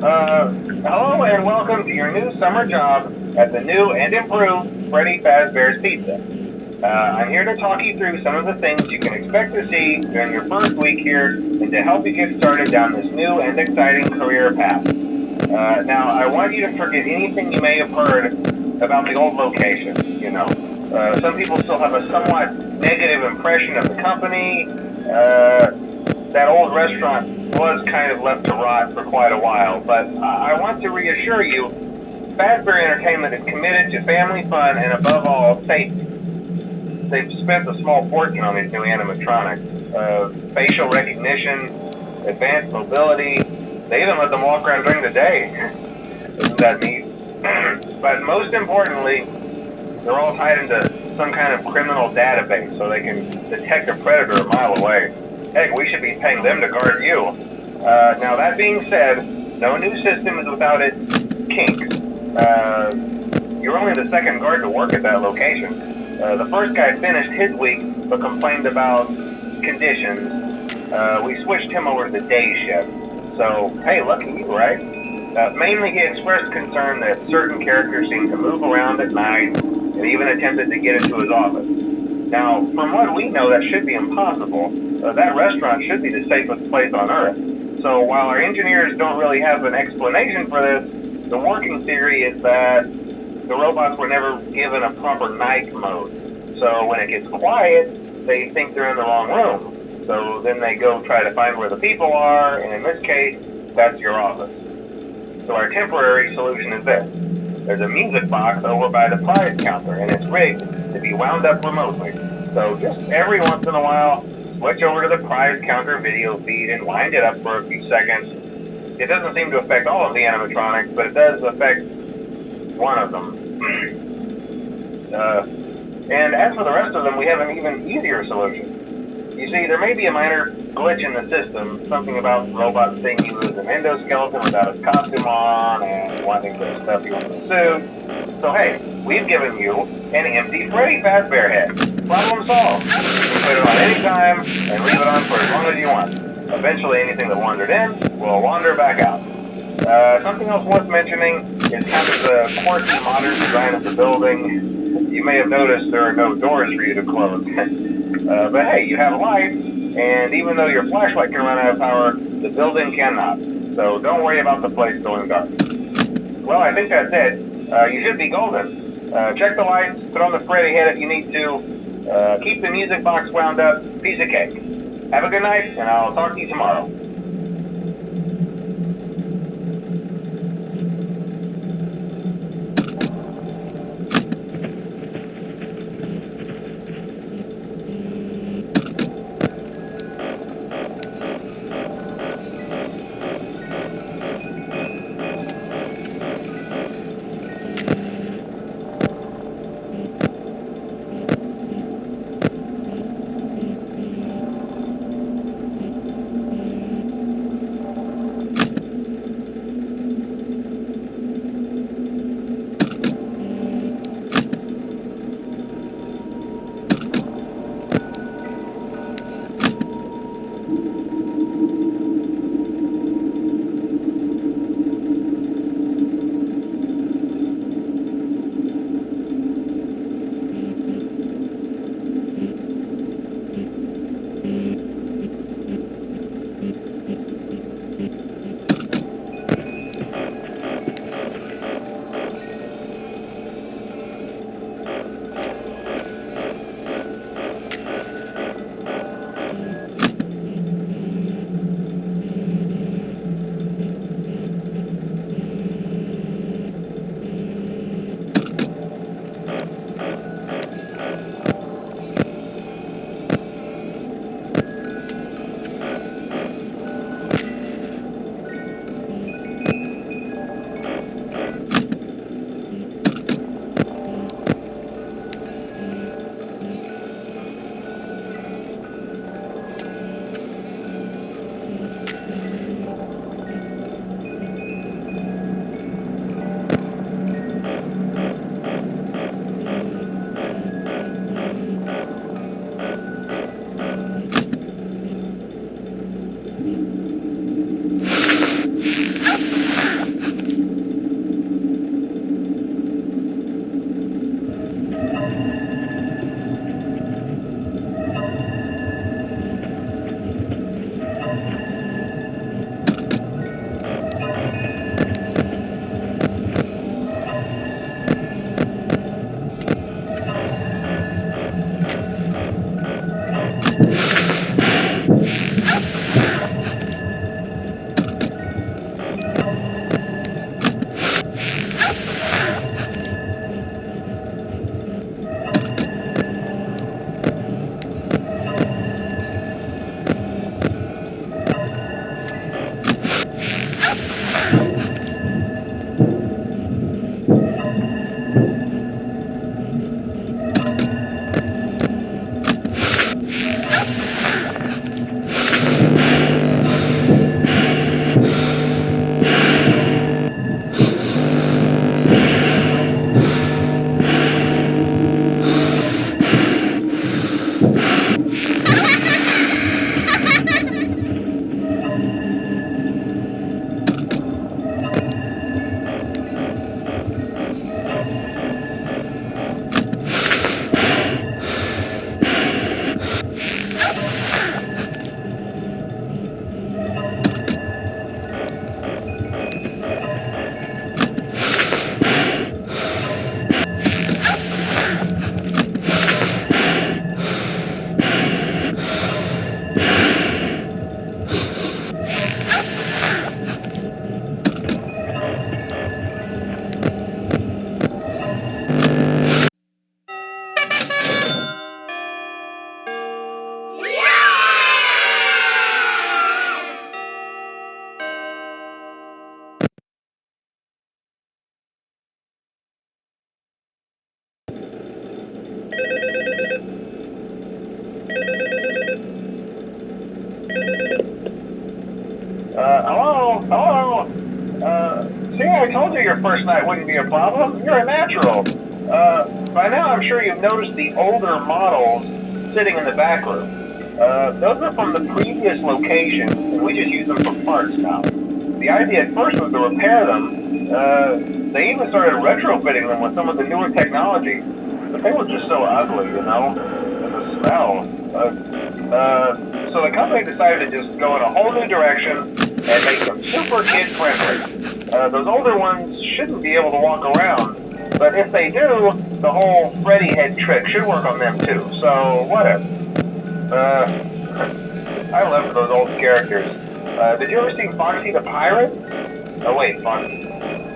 Hello and welcome to your new summer job at the new and improved Freddy Fazbear's Pizza. I'm here to talk you through some of the things you can expect to see during your first week here and to help you get started down this new and exciting career path. Now, I want you to forget anything you may have heard about the old location, some people still have a somewhat negative impression of the company. That old restaurant was kind of left to rot for quite a while, but I want to reassure you, Fazbear Entertainment is committed to family fun and above all, safety. They've spent a small fortune on these new animatronics. Facial recognition, advanced mobility, they even let them walk around during the day. Isn't that neat? But most importantly, they're all tied into some kind of criminal database so they can detect a predator a mile away. Heck, we should be paying them to guard you. Now that being said, no new system is without its kinks. You're only the second guard to work at that location. The first guy finished his week but complained about conditions. We switched him over to the day shift. So, hey, lucky you, right? Mainly he expressed concern that certain characters seemed to move around at night and even attempted to get into his office. Now, from what we know, that should be impossible. That restaurant should be the safest place on Earth. So while our engineers don't really have an explanation for this, the working theory is that the robots were never given a proper night mode. So when it gets quiet, they think they're in the wrong room. So then they go try to find where the people are, and in this case, that's your office. So our temporary solution is this. There's a music box over by the prize counter, and it's rigged to be wound up remotely. So just every once in a while, switch over to the prize counter video feed and wind it up for a few seconds. It doesn't seem to affect all of the animatronics, but it does affect one of them. And as for the rest of them, we have an even easier solution. You see, there may be a minor glitch in the system, something about robots saying he was an endoskeleton without his costume on and wanting to stuff you into the suit. So hey, we've given you an empty Freddy Fazbear head. Problem solved. You can put it on any time and leave it on for as long as you want. Eventually anything that wandered in will wander back out. Something else worth mentioning is kind of the quirky modern design of the building. You may have noticed there are no doors for you to close. But hey, you have lights, and even though your flashlight can run out of power, the building cannot. So don't worry about the place going dark. Well, I think that's it. You should be golden. Check the lights, put on the Freddy head if you need to. Keep the music box wound up, piece of cake. Have a good night, and I'll talk to you tomorrow. I told you your first night wouldn't be a problem. You're a natural. By now I'm sure you've noticed the older models sitting in the back room. Those are from the previous location, and we just use them for parts now. The idea at first was to repair them. They even started retrofitting them with some of the newer technology, but they were just so ugly, you know, and the smell. So the company decided to just go in a whole new direction and make them super kid-friendly. Those older ones shouldn't be able to walk around, but if they do, the whole Freddy head trick should work on them too, so whatever. I love those old characters. Did you ever see Foxy the Pirate? Oh wait, Foxy.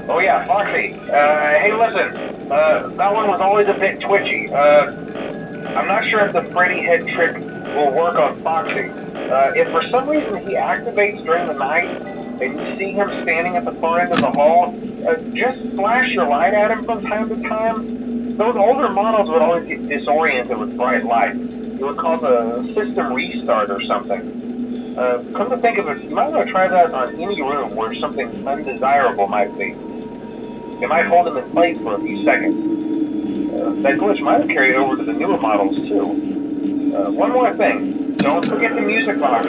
Oh yeah, Foxy. Hey listen, that one was always a bit twitchy. I'm not sure if the Freddy head trick will work on Foxy. If for some reason he activates during the night, and you see him standing at the far end of the hall, just flash your light at him from time to time. Those older models would always get disoriented with bright light. It would cause a system restart or something. Come to think of it, you might want to try that on any room where something undesirable might be. It might hold him in place for a few seconds. That glitch might have carried over to the newer models too. One more thing, don't forget the music box.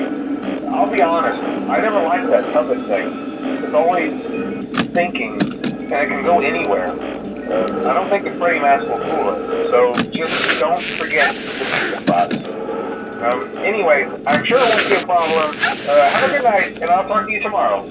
I'll be honest, I never liked that puppet thing. It's always thinking, and it can go anywhere. I don't think the Freddy mask will fool it, so just don't forget the music box. Anyway, I'm sure it won't be a problem. Have a good night, and I'll talk to you tomorrow.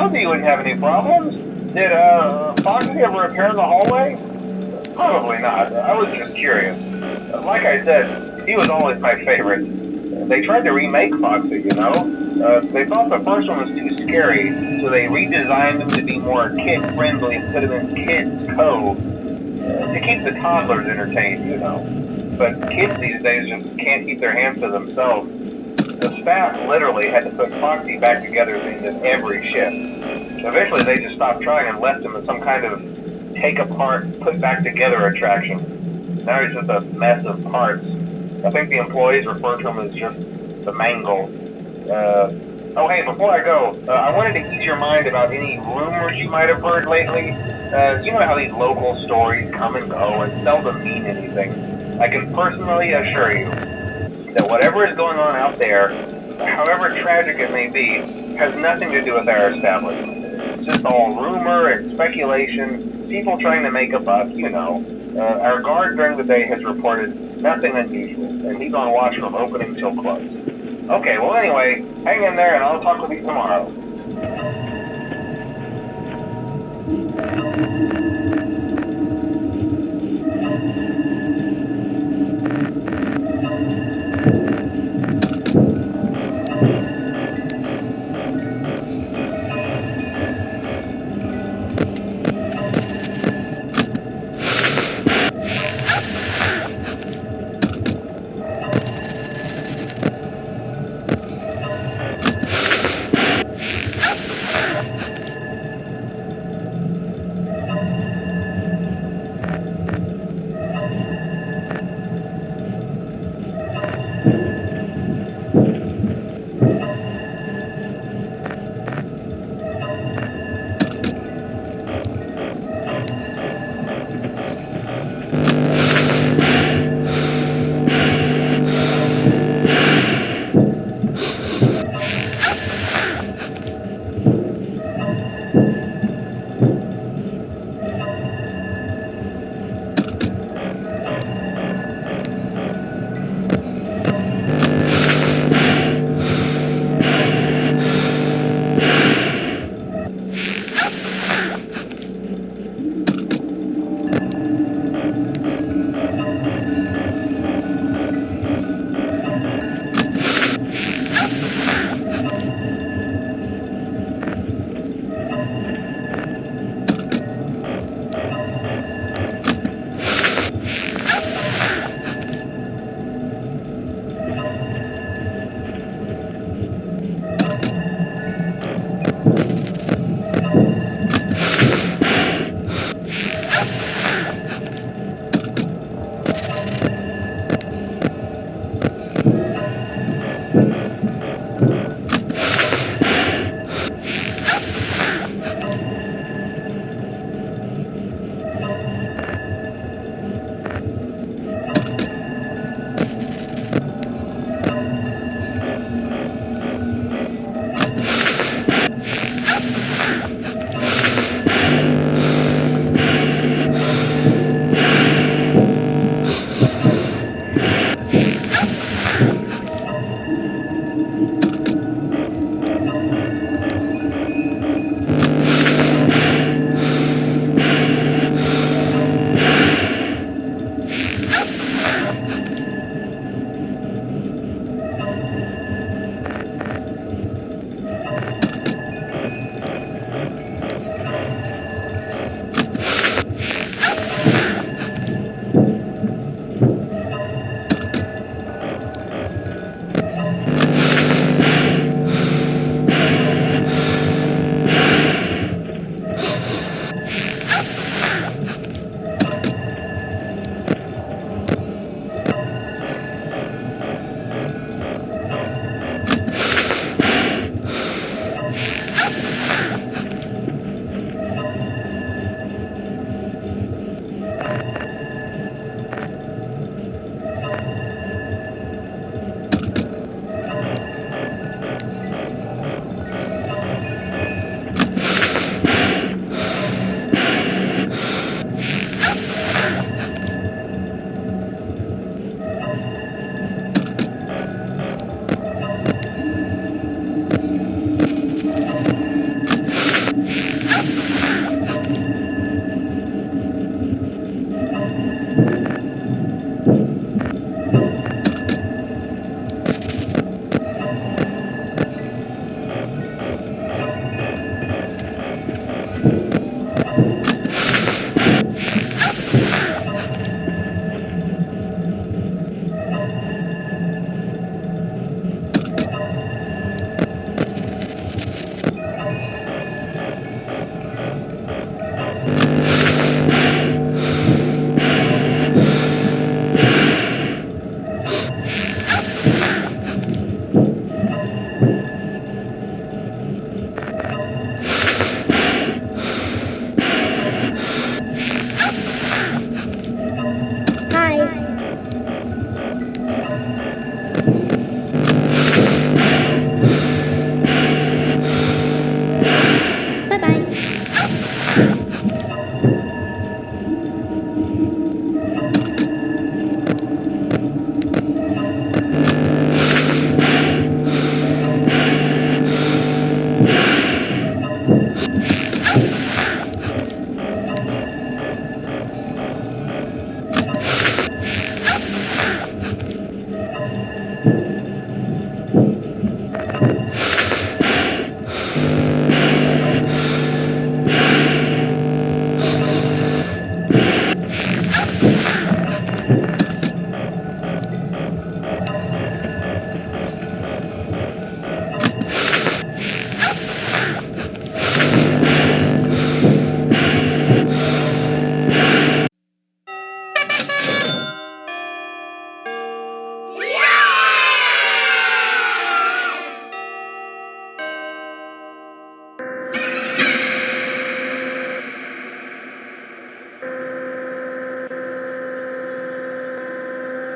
told you wouldn't have any problems. Did, Foxy ever repair the hallway? Probably not. I was just curious. Like I said, he was always my favorite. They tried to remake Foxy, you know? They thought the first one was too scary, so they redesigned him to be more kid-friendly and put him in Kids Cove to keep the toddlers entertained, you know. But kids these days just can't keep their hands to themselves. The staff literally had to put Foxy back together things in every shift. Eventually they just stopped trying and left him as some kind of take apart, put back together attraction. Now he's just a mess of parts. I think the employees refer to him as just the mangle. Oh hey, before I go, I wanted to ease your mind about any rumors you might have heard lately. You know how these local stories come and go and seldom mean anything. I can personally assure you that whatever is going on out there, however tragic it may be, has nothing to do with our establishment. It's just all rumor and speculation, people trying to make a buck, you know. Our guard during the day has reported nothing unusual, and he's on watch from opening till close. Okay, well anyway, hang in there and I'll talk with you tomorrow.